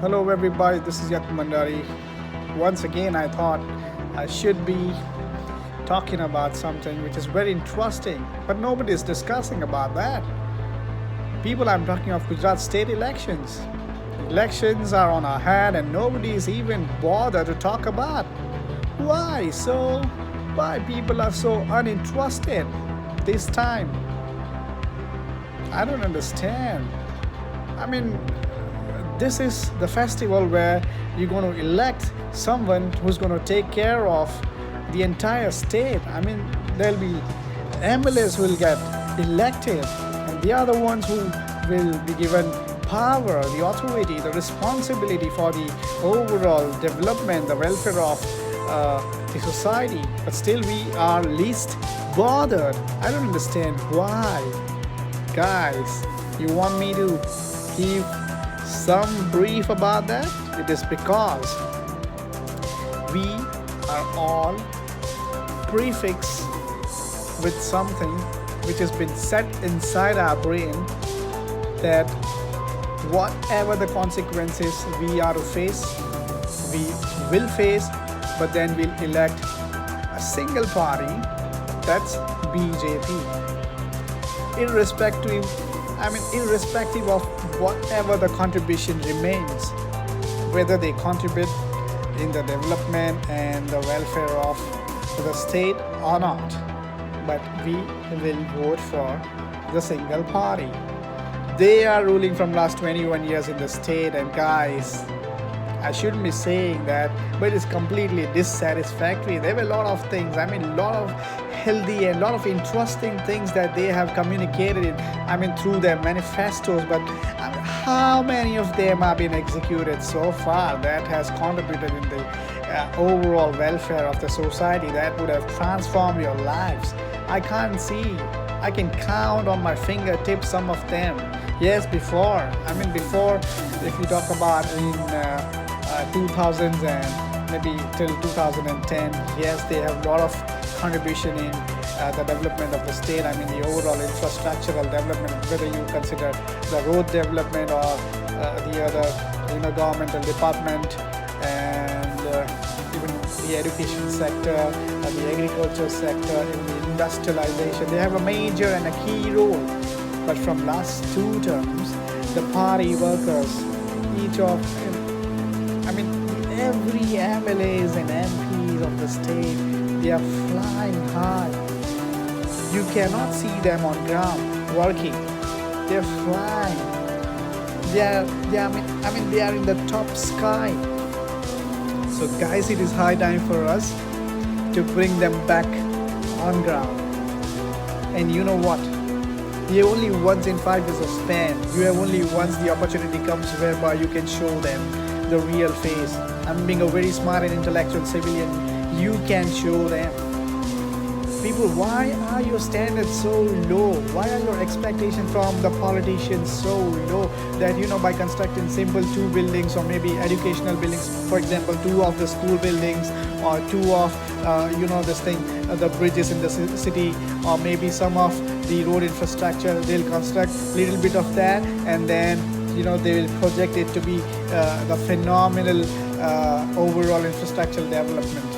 Hello, everybody. This is Yak Mandari. Once again, I thought I should be talking about something which is very interesting, but nobody is discussing about that. People, I'm talking of Gujarat state elections. Elections are on our hand, and nobody is even bothered to talk about. Why so? Why people are so uninterested this time? I don't understand. I mean, this is the festival where you're going to elect someone who's going to take care of the entire state. I mean, there'll be MLAs who will get elected, and they are the ones who will be given power, the authority, the responsibility for the overall development, the welfare of the society. But still, we are least bothered. I don't understand why. Guys, you want me to give some brief about that? It is because we are all prefix with something which has been set inside our brain that whatever the consequences we are to face, we will face, but then we'll elect a single party, that's BJP. Irrespective of whatever the contribution remains, whether they contribute in the development and the welfare of the state or not, but we will vote for the single party. They are ruling from last 21 years in the state, and guys, I shouldn't be saying that, but it's completely dissatisfactory. There were a lot of things, a lot of healthy and a lot of interesting things that they have communicated through their manifestos, but how many of them have been executed so far that has contributed in the overall welfare of the society that would have transformed your lives? I can't see. I can count on my fingertips some of them. Yes, before, if you talk about in 2000s and maybe till 2010, yes, they have a lot of contribution in the development of the state. The overall infrastructural development, whether you consider the road development or the other governmental department, and even the education sector, the agriculture sector, in the industrialization, they have a major and a key role. But from last two terms, the party workers, each of every MLAs and MPs of the state, they are flying high. You cannot see them on ground working. They're flying. They are in the top sky. So guys, it is high time for us to bring them back on ground. And you know what? You have only once in 5 years of span. You have only once the opportunity comes whereby you can show them the real face. Being a very smart and intellectual civilian, you can show them. People, why are your standards so low? Why are your expectations from the politicians so low that by constructing simple 2 buildings or maybe educational buildings, for example 2 of the school buildings or 2 of the bridges in the city, or maybe some of the road infrastructure, they'll construct little bit of that, and then they will project it to be the phenomenal overall infrastructural development.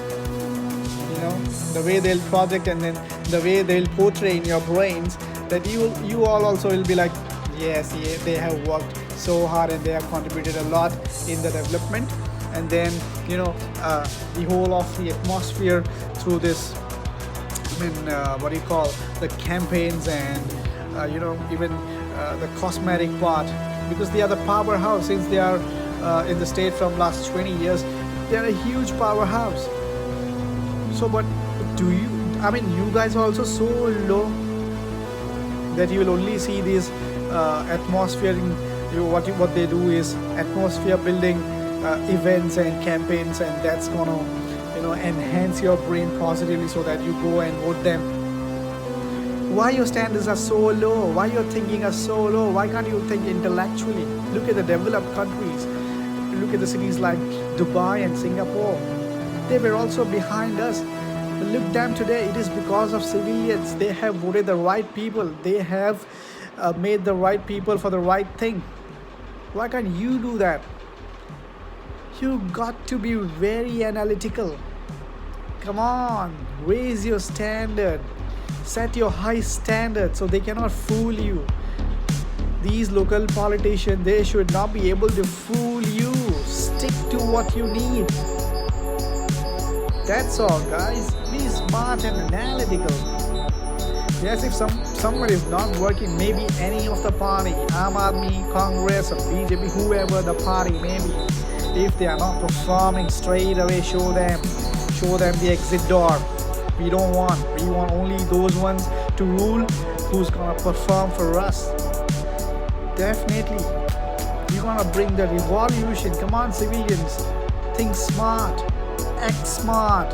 The way they'll project, and then the way they'll portray in your brains, that you all also will be like, yes, they have worked so hard and they have contributed a lot in the development. And then the whole of the atmosphere through this, the campaigns and even the cosmetic part, because they are the powerhouse. Since they are in the state from last 20 years, they are a huge powerhouse. So, but you guys are also so low that you will only see these atmosphere in what they do is atmosphere building events and campaigns, and that's gonna enhance your brain positively so that you go and vote them. Why your standards are so low? Why your thinking are so low? Why can't you think intellectually? Look at the developed countries. Look at the cities like Dubai and Singapore. They were also behind us. Look them today. It is because of civilians. They have voted the right people. They have made the right people for the right thing. Why can't you do that? You got to be very analytical. Come on, raise your standard. Set your high standard so they cannot fool you. These local politicians, they should not be able to fool you. Stick to what you need. That's all, guys. Be smart and analytical. Yes, if someone is not working, maybe any of the party, Aam Aadmi, Congress, or BJP, whoever the party may be, if they are not performing, straight away show them the exit door. We want only those ones to rule who's gonna perform for us. Definitely, we're gonna bring the revolution. Come on, civilians, think smart, act smart.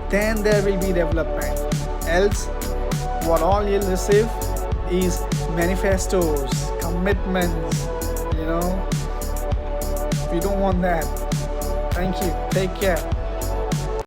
Then there will be development. Else, what all you'll receive is manifestos, commitments. We don't want that. Thank you. Take care.